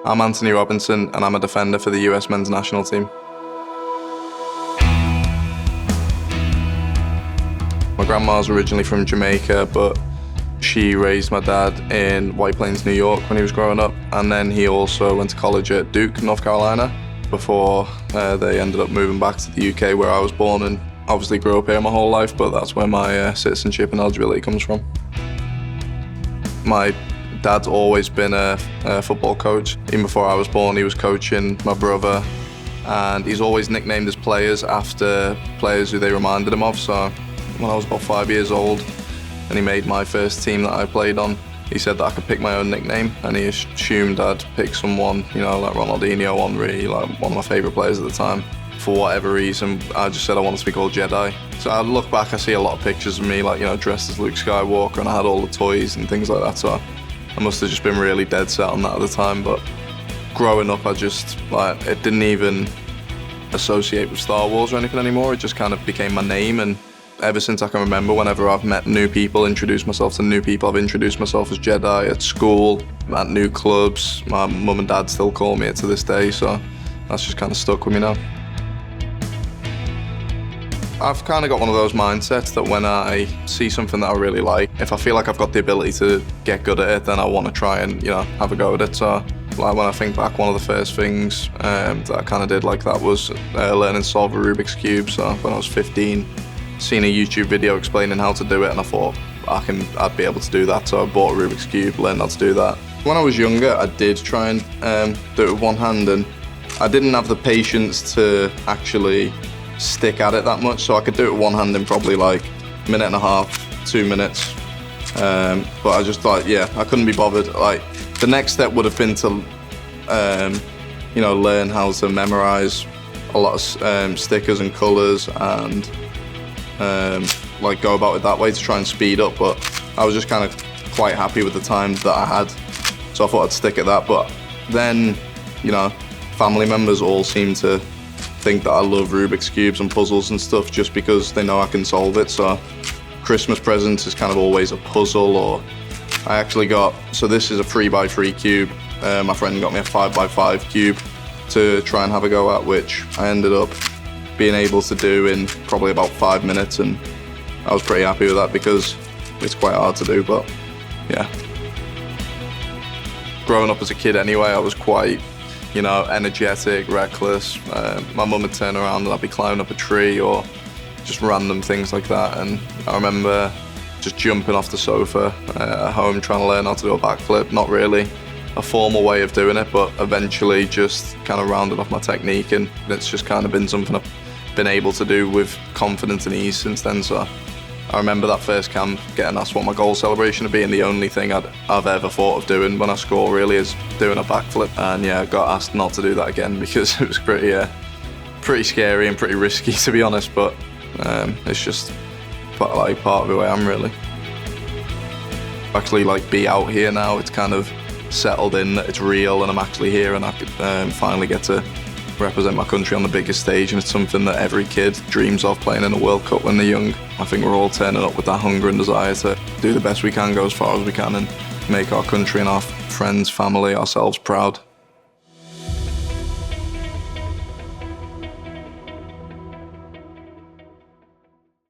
I'm Antonee Robinson and I'm a defender for the US men's national team. My grandma's originally from Jamaica, but she raised my dad in White Plains, New York when he was growing up, and then he also went to college at Duke, North Carolina, before they ended up moving back to the UK where I was born, and obviously grew up here my whole life, but that's where my citizenship and eligibility comes from. My dad's always been a football coach. Even before I was born, he was coaching my brother, and he's always nicknamed his players after players who they reminded him of. So when I was about 5 years old and he made my first team that I played on, he said that I could pick my own nickname, and he assumed I'd pick someone, you know, like Ronaldinho, Henry, like one of my favourite players at the time. For whatever reason, I just said I wanted to be called Jedi. So I look back, I see a lot of pictures of me, like, you know, dressed as Luke Skywalker, and I had all the toys and things like that. So I must have just been really dead set on that at the time. But growing up, I just, like, it didn't even associate with Star Wars or anything anymore. It just kind of became my name, and ever since I can remember, whenever I've met new people, introduced myself to new people, I've introduced myself as Jedi at school, at new clubs. My mum and dad still call me it to this day, so that's just kind of stuck with me now. I've kind of got one of those mindsets that when I see something that I really like, if I feel like I've got the ability to get good at it, then I want to try and, you know, have a go at it. So like when I think back, one of the first things that I kind of did like that was learning to solve a Rubik's Cube. So when I was 15, seen a YouTube video explaining how to do it, and I thought I'd be able to do that. So I bought a Rubik's Cube, learned how to do that. When I was younger, I did try and do it with one hand, and I didn't have the patience to actually stick at it that much, so I could do it with one hand in probably like a minute and a half, 2 minutes. But I just thought, yeah, I couldn't be bothered. Like, the next step would have been to, you know, learn how to memorize a lot of stickers and colors, and like go about it that way to try and speed up. But I was just kind of quite happy with the time that I had, so I thought I'd stick at that. But then, you know, family members all seem to think that I love Rubik's Cubes and puzzles and stuff just because they know I can solve it. So Christmas presents is kind of always a puzzle, or I actually got, so this is a 3x3 cube. My friend got me a 5x5 cube to try and have a go at, which I ended up being able to do in probably about 5 minutes, and I was pretty happy with that because it's quite hard to do. But yeah, growing up as a kid anyway, I was quite, you know, energetic, reckless. My mum would turn around and I'd be climbing up a tree or just random things like that. And I remember just jumping off the sofa at home trying to learn how to do a backflip. Not really a formal way of doing it, but eventually just kind of rounded off my technique, and it's just kind of been something I've been able to do with confidence and ease since then. So I remember that first camp getting asked what my goal celebration would be, and the only thing I've ever thought of doing when I score really is doing a backflip. And yeah, I got asked not to do that again because it was pretty scary and pretty risky, to be honest. But it's just part of who I am, really. Actually, like, be out here now, it's kind of settled in that it's real and I'm actually here, and I could finally get to represent my country on the biggest stage, and it's something that every kid dreams of, playing in a World Cup when they're young. I think we're all turning up with that hunger and desire to do the best we can, go as far as we can, and make our country and our friends, family, ourselves proud.